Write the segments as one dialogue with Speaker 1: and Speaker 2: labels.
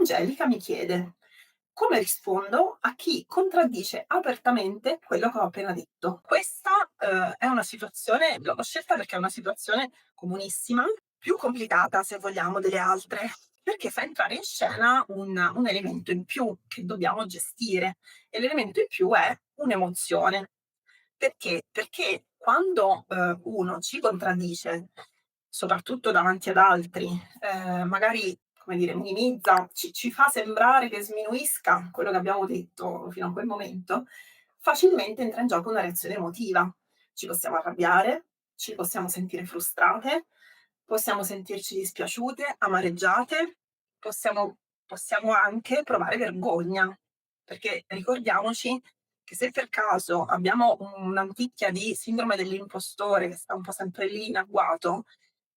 Speaker 1: Angelica mi chiede: come rispondo a chi contraddice apertamente quello che ho appena detto? Questa, è una situazione l'ho scelta perché è una situazione comunissima, più complicata se vogliamo delle altre, perché fa entrare in scena un elemento in più che dobbiamo gestire e l'elemento in più è un'emozione. Perché? Perché quando, uno ci contraddice, soprattutto davanti ad altri, magari, come dire, minimizza, ci fa sembrare che sminuisca quello che abbiamo detto fino a quel momento, facilmente entra in gioco una reazione emotiva. Ci possiamo arrabbiare, ci possiamo sentire frustrate, possiamo sentirci dispiaciute, amareggiate, possiamo anche provare vergogna, perché ricordiamoci che se per caso abbiamo un'anticchia di sindrome dell'impostore che sta un po' sempre lì in agguato,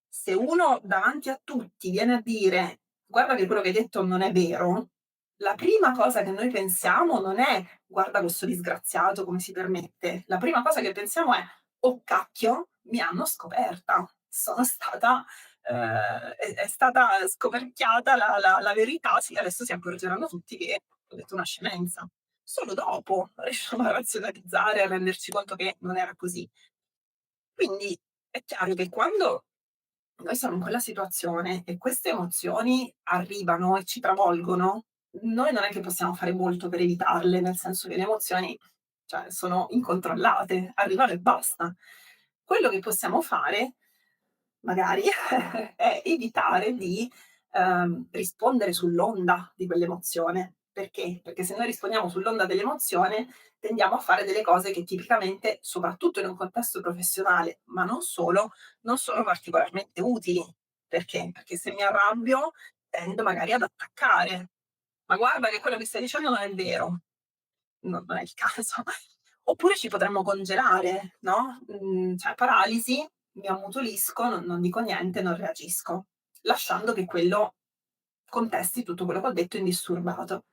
Speaker 1: se uno davanti a tutti viene a dire: "Guarda che quello che hai detto non è vero", la prima cosa che noi pensiamo non è: "Guarda questo disgraziato come si permette". La prima cosa che pensiamo è: "Oh cacchio, mi hanno scoperta. Sono stata è stata scoperchiata la verità, sì, adesso si accorgeranno tutti che ho detto una scemenza". Solo dopo riusciamo a razionalizzare, a renderci conto che non era così. Quindi è chiaro che quando noi siamo in quella situazione e queste emozioni arrivano e ci travolgono, noi non è che possiamo fare molto per evitarle, nel senso che le emozioni, cioè, sono incontrollate, arrivano e basta. Quello che possiamo fare, magari, è evitare di, rispondere sull'onda di quell'emozione. Perché? Perché se noi rispondiamo sull'onda dell'emozione, tendiamo a fare delle cose che tipicamente, soprattutto in un contesto professionale, ma non solo, non sono particolarmente utili. Perché? Perché se mi arrabbio tendo magari ad attaccare. "Ma guarda che quello che stai dicendo non è vero." Non è il caso. Oppure ci potremmo congelare, no, cioè paralisi, mi ammutolisco, non dico niente, non reagisco, lasciando che quello contesti tutto quello che ho detto indisturbato.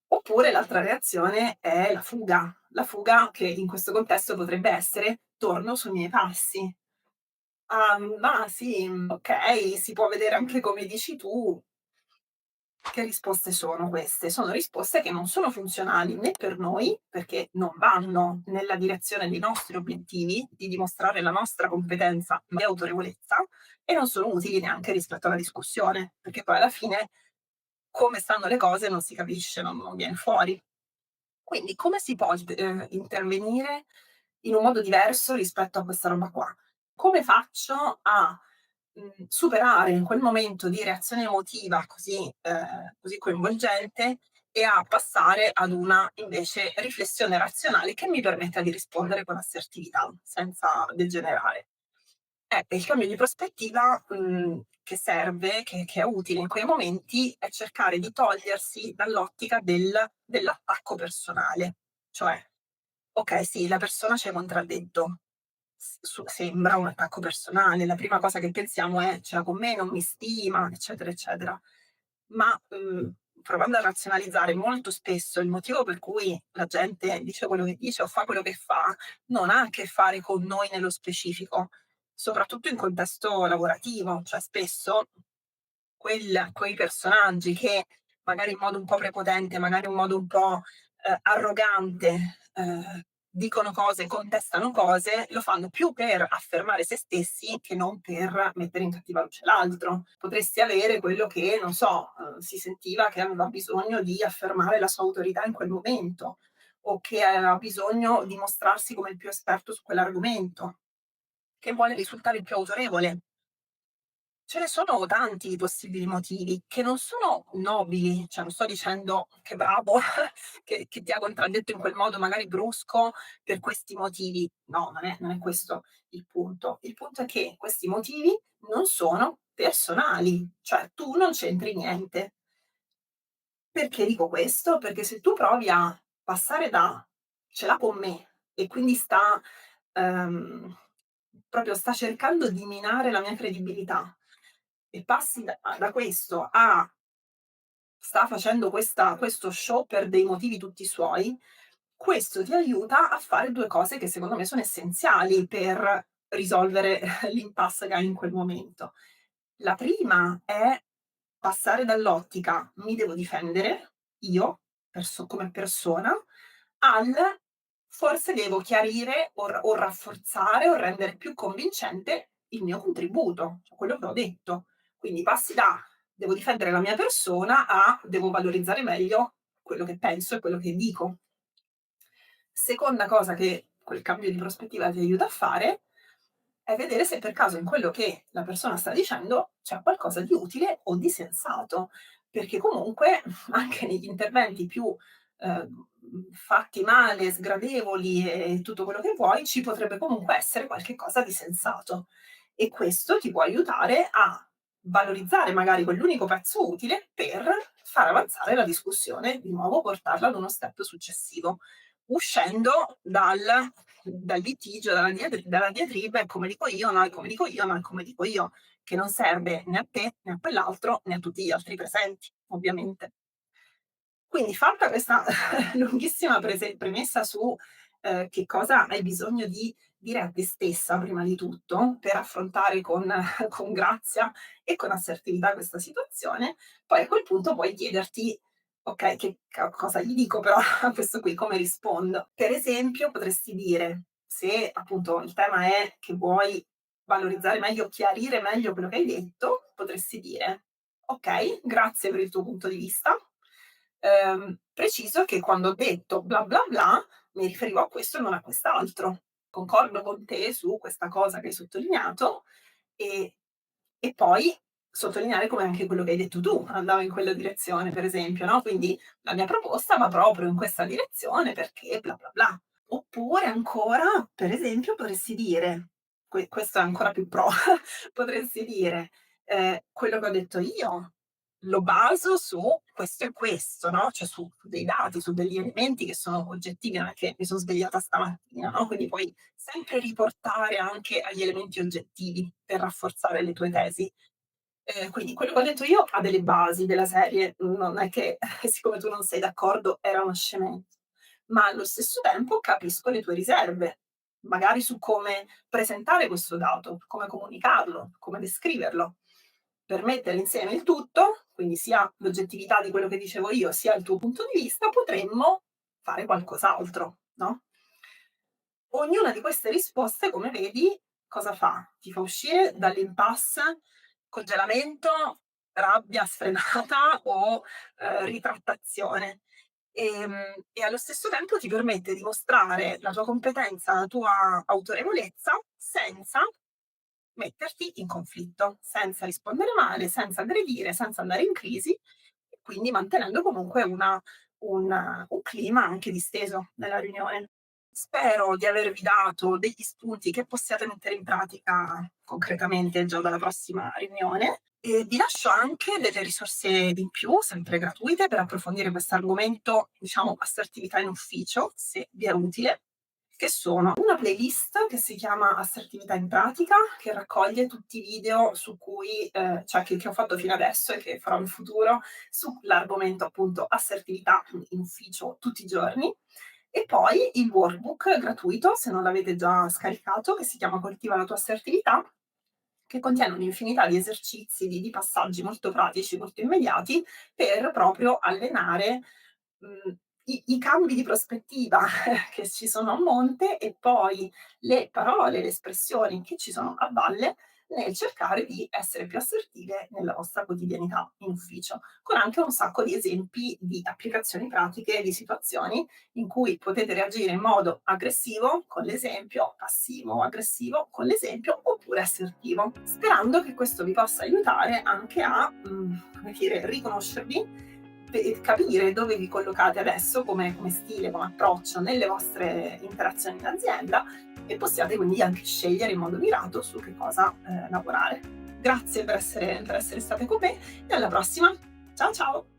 Speaker 1: Oppure l'altra reazione è la fuga che in questo contesto potrebbe essere: torno sui miei passi. "Ah, ma sì, okay, si può vedere anche come dici tu." Che risposte sono queste? Sono risposte che non sono funzionali né per noi, perché non vanno nella direzione dei nostri obiettivi, di dimostrare la nostra competenza e autorevolezza, e non sono utili neanche rispetto alla discussione, perché poi alla fine come stanno le cose non si capisce, non viene fuori. Quindi come si può intervenire in un modo diverso rispetto a questa roba qua? Come faccio a, superare in quel momento di reazione emotiva così coinvolgente e a passare ad una invece riflessione razionale che mi permetta di rispondere con assertività, senza degenerare? E il cambio di prospettiva, che serve, che è utile in quei momenti, è cercare di togliersi dall'ottica dell'attacco personale. Cioè: okay, sì, la persona ci ha contraddetto, sembra un attacco personale, la prima cosa che pensiamo è: "Ce l'ha con me, non mi stima", eccetera, eccetera. Ma, provando a razionalizzare, molto spesso il motivo per cui la gente dice quello che dice o fa quello che fa, non ha a che fare con noi nello specifico, soprattutto in contesto lavorativo. Cioè spesso quei personaggi che magari in modo un po' prepotente, magari in modo un po', arrogante, dicono cose, contestano cose, lo fanno più per affermare se stessi che non per mettere in cattiva luce l'altro. Potresti avere quello che, non so, si sentiva che aveva bisogno di affermare la sua autorità in quel momento, o che aveva bisogno di mostrarsi come il più esperto su quell'argomento, che vuole risultare il più autorevole. Ce ne sono tanti di possibili motivi che non sono nobili, cioè non sto dicendo: "Che bravo che ti ha contraddetto in quel modo magari brusco per questi motivi." No, non è questo il punto. Il punto è che questi motivi non sono personali, cioè tu non c'entri niente. Perché dico questo? Perché se tu provi a passare da "ce l'ha con me" e quindi ehm, proprio sta cercando di minare la mia credibilità e passi da questo a sta facendo questo show per dei motivi tutti suoi, questo ti aiuta a fare 2 cose che secondo me sono essenziali per risolvere l'impasse che hai in quel momento. La prima è passare dall'ottica mi devo difendere io, come persona, al forse devo chiarire o rafforzare o rendere più convincente il mio contributo, cioè quello che ho detto. Quindi passi da devo difendere la mia persona a devo valorizzare meglio quello che penso e quello che dico. Seconda cosa che quel cambio di prospettiva ti aiuta a fare è vedere se per caso in quello che la persona sta dicendo c'è qualcosa di utile o di sensato, perché comunque anche negli interventi più fatti male, sgradevoli e tutto quello che vuoi, ci potrebbe comunque essere qualche cosa di sensato e questo ti può aiutare a valorizzare magari quell'unico pezzo utile per far avanzare la discussione, di nuovo portarla ad uno step successivo, uscendo dal litigio, dalla diatriba, è come dico io, no, è come dico io, no, è come dico io, che non serve né a te, né a quell'altro, né a tutti gli altri presenti, ovviamente. Quindi fatta questa lunghissima premessa su, che cosa hai bisogno di dire a te stessa prima di tutto, per affrontare con con grazia e con assertività questa situazione, poi a quel punto puoi chiederti: "Okay, che cosa gli dico però a questo qui, come rispondo?" Per esempio potresti dire, se appunto il tema è che vuoi valorizzare meglio, chiarire meglio quello che hai detto, potresti dire: "Okay, grazie per il tuo punto di vista. Preciso che quando ho detto bla bla bla, mi riferivo a questo e non a quest'altro. Concordo con te su questa cosa che hai sottolineato e poi sottolineare come anche quello che hai detto tu andava in quella direzione, per esempio, no, quindi la mia proposta va proprio in questa direzione perché bla bla bla. Oppure ancora, per esempio, potresti dire, questo è ancora più pro, potresti dire, quello che ho detto io lo baso su questo e questo, no, cioè su dei dati, su degli elementi che sono oggettivi, non è che mi son svegliata stamattina, no, quindi puoi sempre riportare anche agli elementi oggettivi per rafforzare le tue tesi. Quindi quello che ho detto io ha delle basi della serie, non è che siccome tu non sei d'accordo era una scemenza, ma allo stesso tempo capisco le tue riserve, magari su come presentare questo dato, come comunicarlo, come descriverlo. Per mettere insieme il tutto, quindi sia l'oggettività di quello che dicevo io, sia il tuo punto di vista, potremmo fare qualcos'altro, no? Ognuna di queste risposte, come vedi, cosa fa? Ti fa uscire dall'impasse, congelamento, rabbia sfrenata o, ritrattazione. E allo stesso tempo ti permette di mostrare la tua competenza, la tua autorevolezza, senza metterti in conflitto, senza rispondere male, senza aggredire, senza andare in crisi e quindi mantenendo comunque un clima anche disteso nella riunione. Spero di avervi dato degli spunti che possiate mettere in pratica concretamente già dalla prossima riunione e vi lascio anche delle risorse in più, sempre gratuite, per approfondire questo argomento, diciamo, assertività in ufficio, se vi è utile, che sono una playlist che si chiama Assertività in pratica, che raccoglie tutti i video su cui, cioè che ho fatto fino adesso e che farò in futuro sull'argomento appunto assertività in ufficio tutti i giorni. E poi il workbook gratuito, se non l'avete già scaricato, che si chiama Coltiva la tua assertività, che contiene un'infinità di esercizi, di passaggi molto pratici, molto immediati, per proprio allenare, i cambi di prospettiva che ci sono a monte e poi le parole, le espressioni che ci sono a valle nel cercare di essere più assertive nella vostra quotidianità in ufficio, con anche un sacco di esempi di applicazioni pratiche, di situazioni in cui potete reagire in modo aggressivo con l'esempio, passivo aggressivo con l'esempio oppure assertivo, sperando che questo vi possa aiutare anche a, come dire, riconoscervi e capire dove vi collocate adesso come stile, come approccio nelle vostre interazioni in azienda e possiate quindi anche scegliere in modo mirato su che cosa lavorare. Grazie per essere state con me e alla prossima. Ciao ciao!